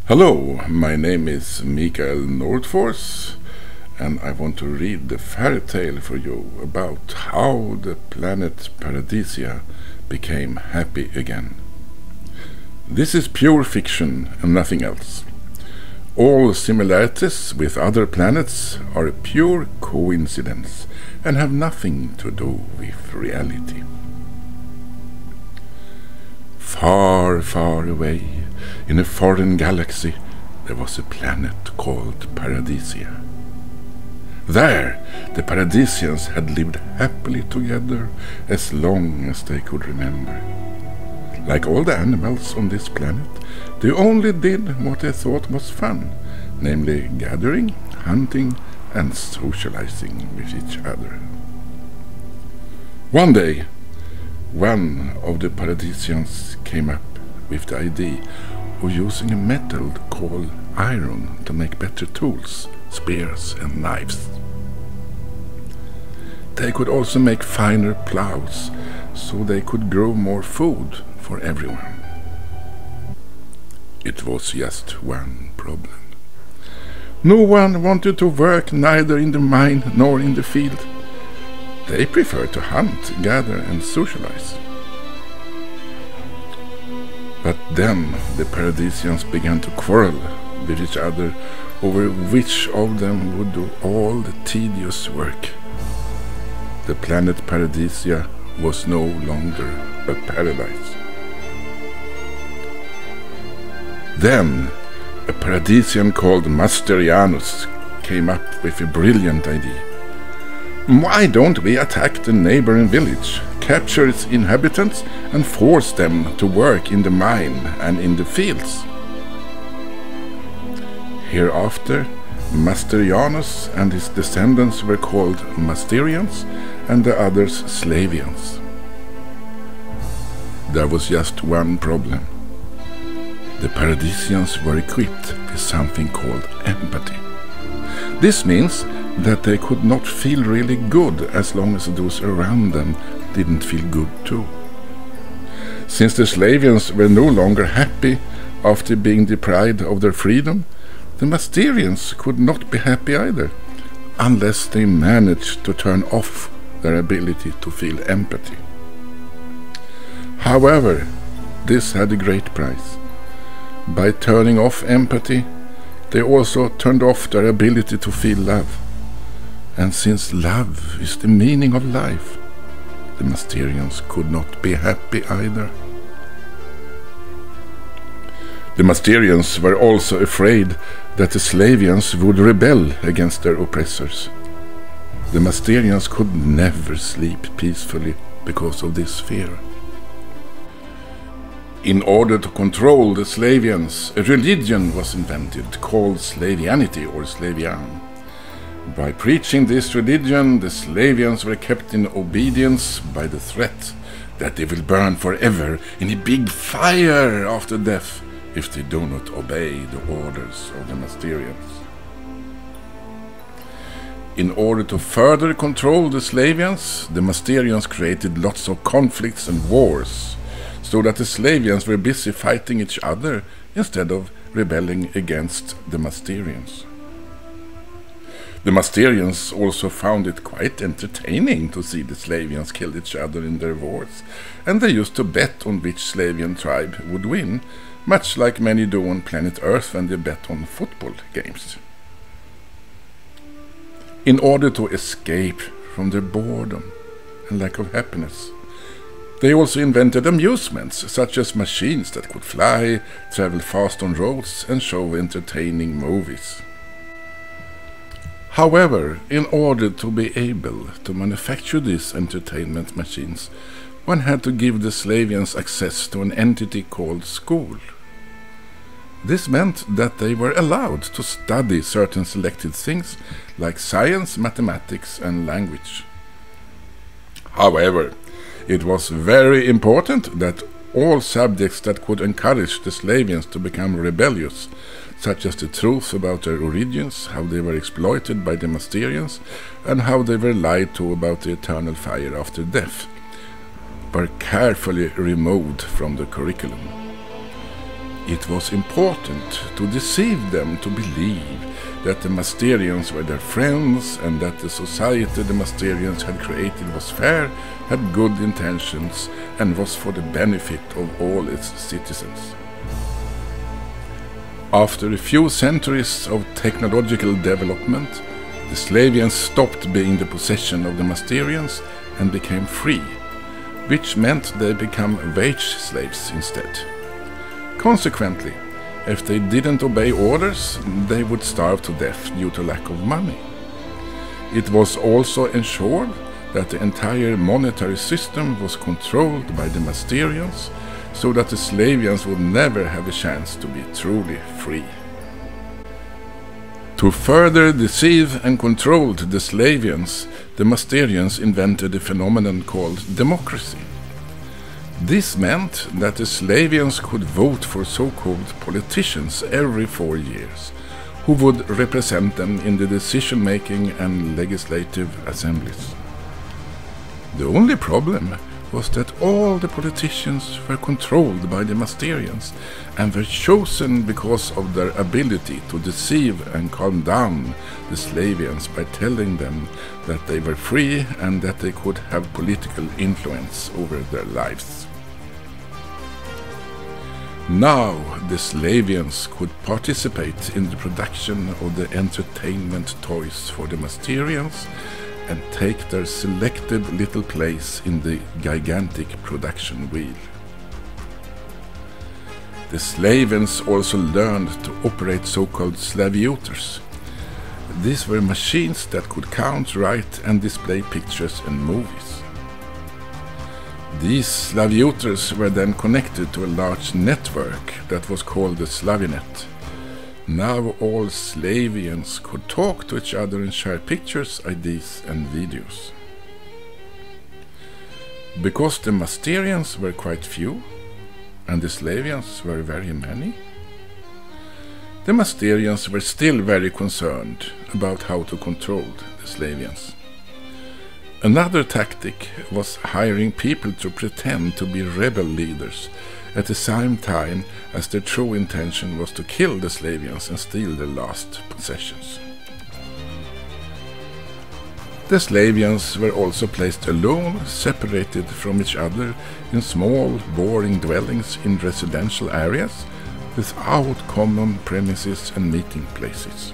Hello, my name is Mikael Nordfors, and I want to read the fairy tale for you about how the planet Paradisia became happy again. This is pure fiction and nothing else. All similarities with other planets are a pure coincidence and have nothing to do with reality. Far, far away, in a foreign galaxy, there was a planet called Paradisia. There, the Paradisians had lived happily together as long as they could remember. Like all the animals on this planet, they only did what they thought was fun, namely gathering, hunting, and socializing with each other. One day, one of the Paradisians came up with the idea of using a metal called iron to make better tools, spears and knives. They could also make finer plows, so they could grow more food for everyone. It was just one problem. No one wanted to work neither in the mine nor in the field. They preferred to hunt, gather and socialize. But then the Paradisians began to quarrel with each other over which of them would do all the tedious work. The planet Paradisia was no longer a paradise. Then a Paradisian called Masterianus came up with a brilliant idea. Why don't we attack the neighboring village, capture its inhabitants, and force them to work in the mine and in the fields? Hereafter, Masterianus and his descendants were called Masterians and the others Slavians. There was just one problem. The Paradisians were equipped with something called empathy. This means that they could not feel really good as long as those around them didn't feel good too. Since the Slavians were no longer happy after being deprived of their freedom, the Masterians could not be happy either, unless they managed to turn off their ability to feel empathy. However, this had a great price. By turning off empathy, they also turned off their ability to feel love. And since love is the meaning of life, the Masterians could not be happy either. The Masterians were also afraid that the Slavians would rebel against their oppressors. The Masterians could never sleep peacefully because of this fear. In order to control the Slavians, a religion was invented called Slavianity or Slavian. By preaching this religion, the Slavians were kept in obedience by the threat that they will burn forever in a big fire after death if they do not obey the orders of the Masterians. In order to further control the Slavians, the Masterians created lots of conflicts and wars, so that the Slavians were busy fighting each other instead of rebelling against the Masterians. The Masterians also found it quite entertaining to see the Slavians kill each other in their wars, and they used to bet on which Slavian tribe would win, much like many do on planet Earth when they bet on football games. In order to escape from their boredom and lack of happiness, they also invented amusements, such as machines that could fly, travel fast on roads, and show entertaining movies. However, in order to be able to manufacture these entertainment machines, one had to give the Slavians access to an entity called school. This meant that they were allowed to study certain selected things like science, mathematics, and language. However, it was very important that all subjects that could encourage the Slavians to become rebellious, such as the truth about their origins, how they were exploited by the Masterians, and how they were lied to about the eternal fire after death, were carefully removed from the curriculum. It was important to deceive them to believe that the Masterians were their friends and that the society the Masterians had created was fair, had good intentions, and was for the benefit of all its citizens. After a few centuries of technological development, the Slavians stopped being the possession of the Masterians and became free, which meant they became wage slaves instead. Consequently, if they didn't obey orders, they would starve to death due to lack of money. It was also ensured that the entire monetary system was controlled by the Masterians, so that the Slavians would never have a chance to be truly free. To further deceive and control the Slavians, the Masterians invented a phenomenon called democracy. This meant that the Slavians could vote for so-called politicians every 4 years, who would represent them in the decision-making and legislative assemblies. The only problem was that all the politicians were controlled by the Masterians and were chosen because of their ability to deceive and calm down the Slavians by telling them that they were free and that they could have political influence over their lives. Now the Slavians could participate in the production of the entertainment toys for the Masterians and take their selected little place in the gigantic production wheel. The Slavians also learned to operate so-called slavioters. These were machines that could count, write and display pictures and movies. These slavioters were then connected to a large network that was called the Slavinet. Now all Slavians could talk to each other and share pictures, ideas and videos. Because the Masterians were quite few and the Slavians were very many, the Masterians were still very concerned about how to control the Slavians. Another tactic was hiring people to pretend to be rebel leaders at the same time as their true intention was to kill the Slavians and steal their last possessions. The Slavians were also placed alone, separated from each other in small, boring dwellings in residential areas without common premises and meeting places.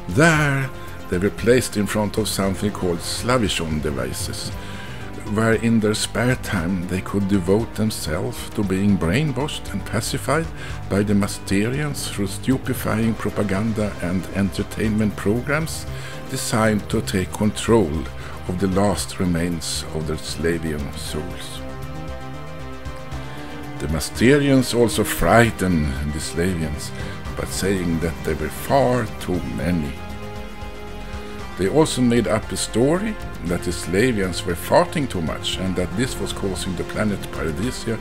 There they were placed in front of something called Slavishon devices, where in their spare time they could devote themselves to being brainwashed and pacified by the Masterians through stupefying propaganda and entertainment programs designed to take control of the last remains of their Slavian souls. The Masterians also frightened the Slavians by saying that they were far too many. They also made up a story that the Slavians were farting too much and that this was causing the planet Paradisia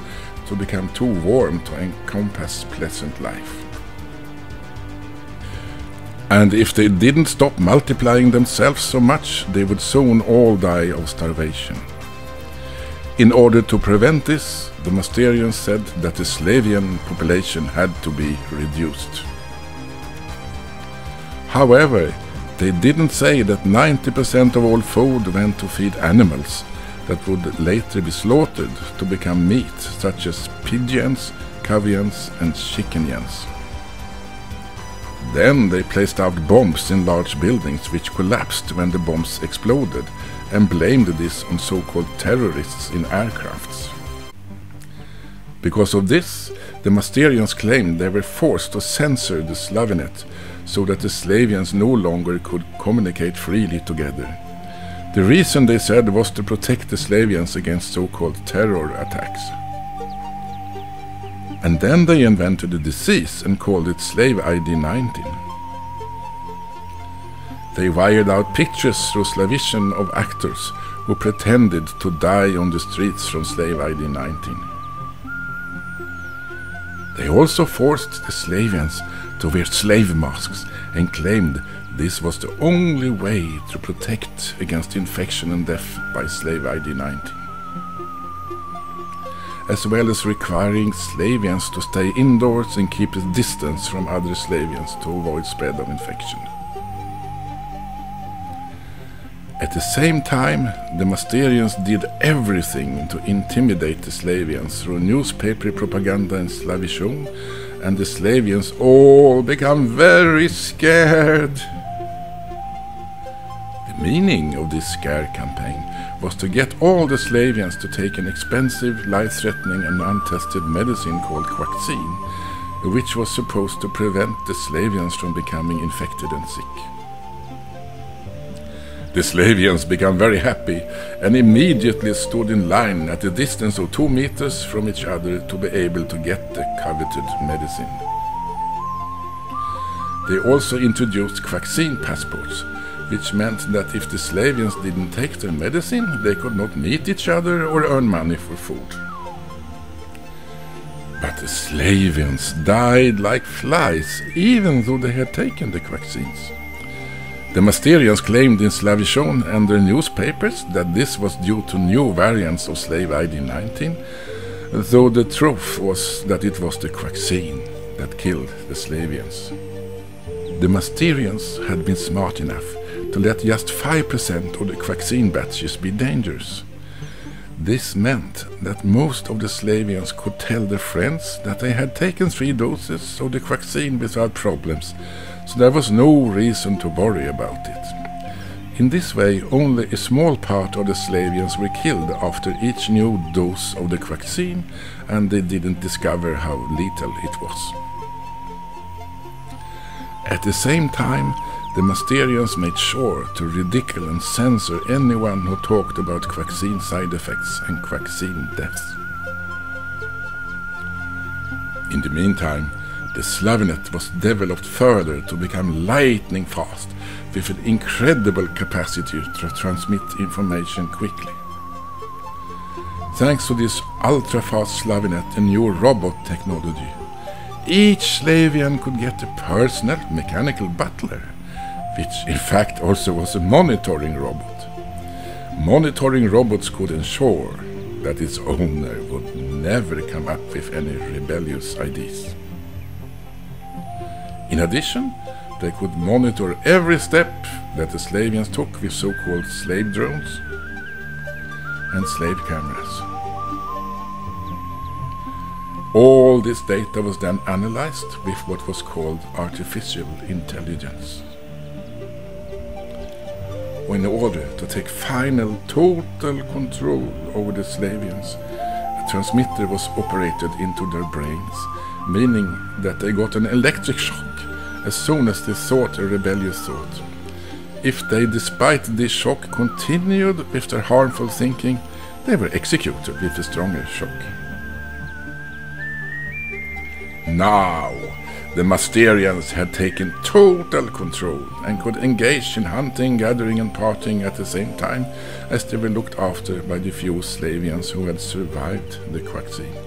to become too warm to encompass pleasant life. And if they didn't stop multiplying themselves so much, they would soon all die of starvation. In order to prevent this, the Masterians said that the Slavian population had to be reduced. However, they didn't say that 90% of all food went to feed animals that would later be slaughtered to become meat, such as pigeons, cavians and chickens. Then they placed out bombs in large buildings which collapsed when the bombs exploded and blamed this on so-called terrorists in aircrafts. Because of this, the Masterians claimed they were forced to censor the Slavinet so that the Slavians no longer could communicate freely together. The reason, they said, was to protect the Slavians against so-called terror attacks. And then they invented a disease and called it Slave ID 19. They wired out pictures through Slavision of actors who pretended to die on the streets from Slave ID 19. They also forced the Slavians to wear slave masks and claimed this was the only way to protect against infection and death by Slave ID 19. as well as requiring Slavians to stay indoors and keep a distance from other Slavians to avoid spread of infection. At the same time, the Masterians did everything to intimidate the Slavians through newspaper propaganda and Slavishon, and the Slavians all become very scared. The meaning of this scare campaign was to get all the Slavians to take an expensive, life-threatening and untested medicine called quaxine, which was supposed to prevent the Slavians from becoming infected and sick. The Slavians became very happy and immediately stood in line at a distance of 2 meters from each other to be able to get the coveted medicine. They also introduced quaxine passports, which meant that if the Slavians didn't take their medicine, they could not meet each other or earn money for food. But the Slavians died like flies, even though they had taken the quaxines. The Masterians claimed in Slavishon and their newspapers that this was due to new variants of slave ID 19, though the truth was that it was the quaxine that killed the Slavians. The Masterians had been smart enough to let just 5% of the quaxine batches be dangerous. This meant that most of the Slavians could tell their friends that they had taken 3 doses of the quaxine without problems, so there was no reason to worry about it. In this way, only a small part of the Slavians were killed after each new dose of the quaxine, and they didn't discover how lethal it was. At the same time, the Masterians made sure to ridicule and censor anyone who talked about quaxine side effects and quaxine deaths. In the meantime, the Slavinet was developed further to become lightning fast, with an incredible capacity to transmit information quickly. Thanks to this ultra-fast Slavinet and new robot technology, each Slavian could get a personal mechanical butler, which in fact also was a monitoring robot. Monitoring robots could ensure that its owner would never come up with any rebellious ideas. In addition, they could monitor every step that the Slavians took with so-called slave drones and slave cameras. All this data was then analyzed with what was called artificial intelligence. In order to take final total control over the Slavians, a transmitter was operated into their brains, meaning that they got an electric shock as soon as they thought a rebellious thought. If they, despite this shock, continued with their harmful thinking, they were executed with a stronger shock. Now, the Masterians had taken total control and could engage in hunting, gathering and partying at the same time, as they were looked after by the few Slavians who had survived the quaxine.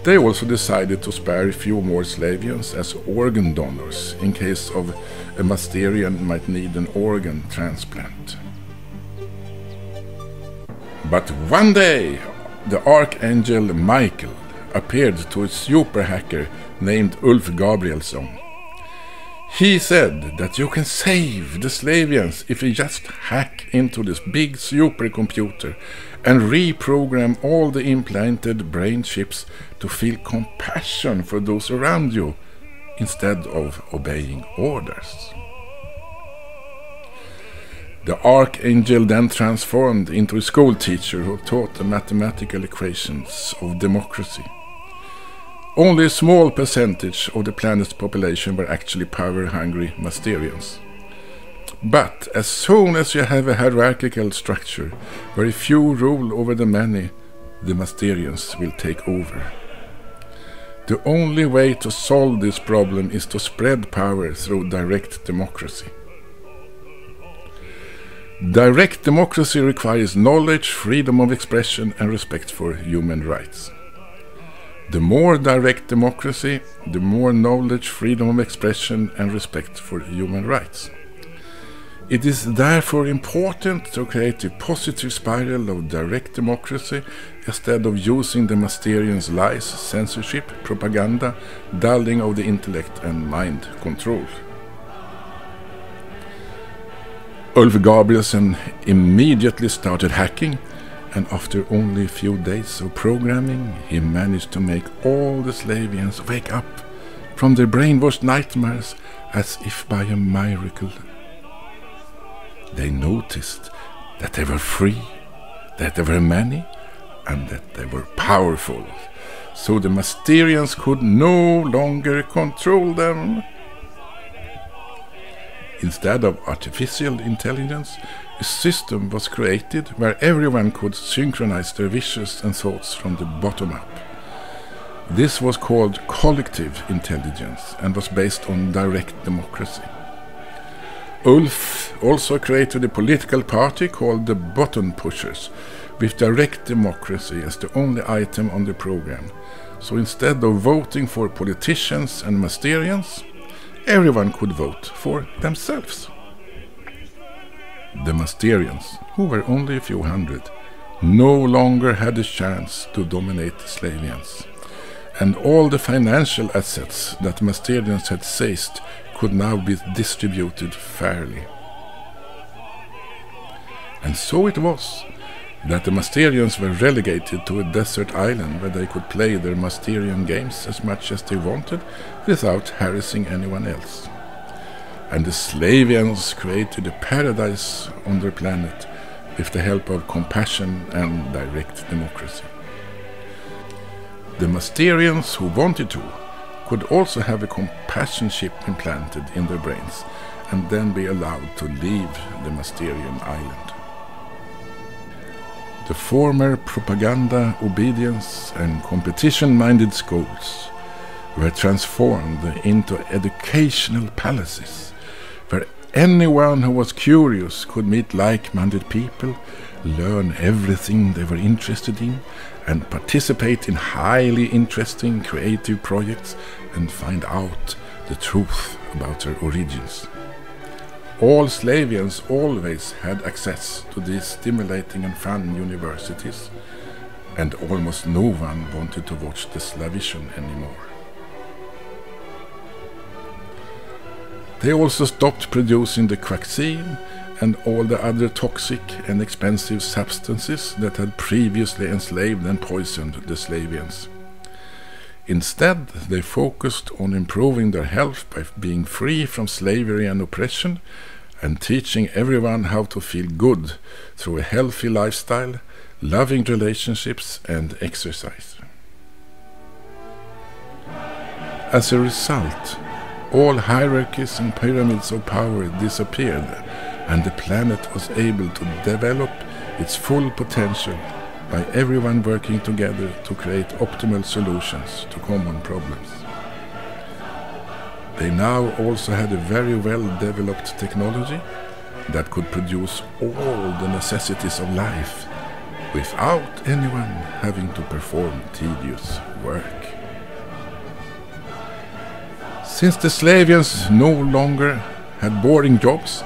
They also decided to spare a few more Slavians as organ donors in case of a Masterian might need an organ transplant. But one day, the Archangel Mikael appeared to a super hacker named Ulf Gabrielsson. He said that you can save the Slavians if you just hack into this big supercomputer and reprogram all the implanted brain chips to feel compassion for those around you instead of obeying orders. The Archangel then transformed into a school teacher who taught the mathematical equations of democracy. Only a small percentage of the planet's population were actually power-hungry Masterians. But as soon as you have a hierarchical structure where a few rule over the many, the Masterians will take over. The only way to solve this problem is to spread power through direct democracy. Direct democracy requires knowledge, freedom of expression, and respect for human rights. The more direct democracy, the more knowledge, freedom of expression, and respect for human rights. It is therefore important to create a positive spiral of direct democracy, instead of using the Masterians' lies, censorship, propaganda, dulling of the intellect and mind control. Ulf Gabrielsen immediately started hacking, and after only a few days of programming, he managed to make all the Slavians wake up from their brainwashed nightmares as if by a miracle. They noticed that they were free, that they were many, and that they were powerful, so the Masterians could no longer control them. Instead of artificial intelligence, a system was created where everyone could synchronize their wishes and thoughts from the bottom up. This was called collective intelligence and was based on direct democracy. Ulf also created a political party called the Button Pushers, with direct democracy as the only item on the program. So instead of voting for politicians and Masterians, everyone could vote for themselves. The Masterians, who were only a few hundred, no longer had a chance to dominate the Slavians, and all the financial assets that Masterians had seized could now be distributed fairly. And so it was that the Masterians were relegated to a desert island where they could play their Masterian games as much as they wanted without harassing anyone else. And the Slavians created a paradise on their planet with the help of compassion and direct democracy. The Masterians who wanted to could also have a compassion chip implanted in their brains and then be allowed to leave the Masterian island. The former propaganda, obedience and competition-minded schools were transformed into educational palaces, where anyone who was curious could meet like-minded people, learn everything they were interested in, and participate in highly interesting creative projects and find out the truth about their origins. All Slavians always had access to these stimulating and fun universities, and almost no one wanted to watch the Slavision anymore. They also stopped producing the quaxine and all the other toxic and expensive substances that had previously enslaved and poisoned the Slavians. Instead, they focused on improving their health by being free from slavery and oppression and teaching everyone how to feel good through a healthy lifestyle, loving relationships and exercise. As a result, all hierarchies and pyramids of power disappeared, and the planet was able to develop its full potential by everyone working together to create optimal solutions to common problems. They now also had a very well-developed technology that could produce all the necessities of life without anyone having to perform tedious work. Since the Slavians no longer had boring jobs,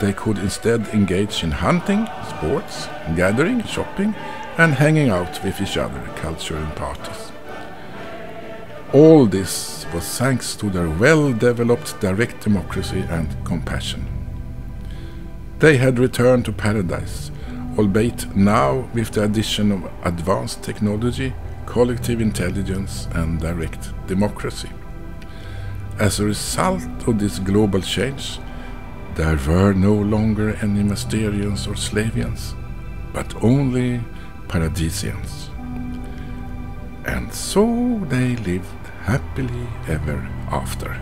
they could instead engage in hunting, sports, gathering, shopping, and hanging out with each other, cultural parties. All this was thanks to their well-developed direct democracy and compassion. They had returned to paradise, albeit now with the addition of advanced technology, collective intelligence, and direct democracy. As a result of this global change, there were no longer any Masterians or Slavians, but only Paradisians. And so they lived happily ever after.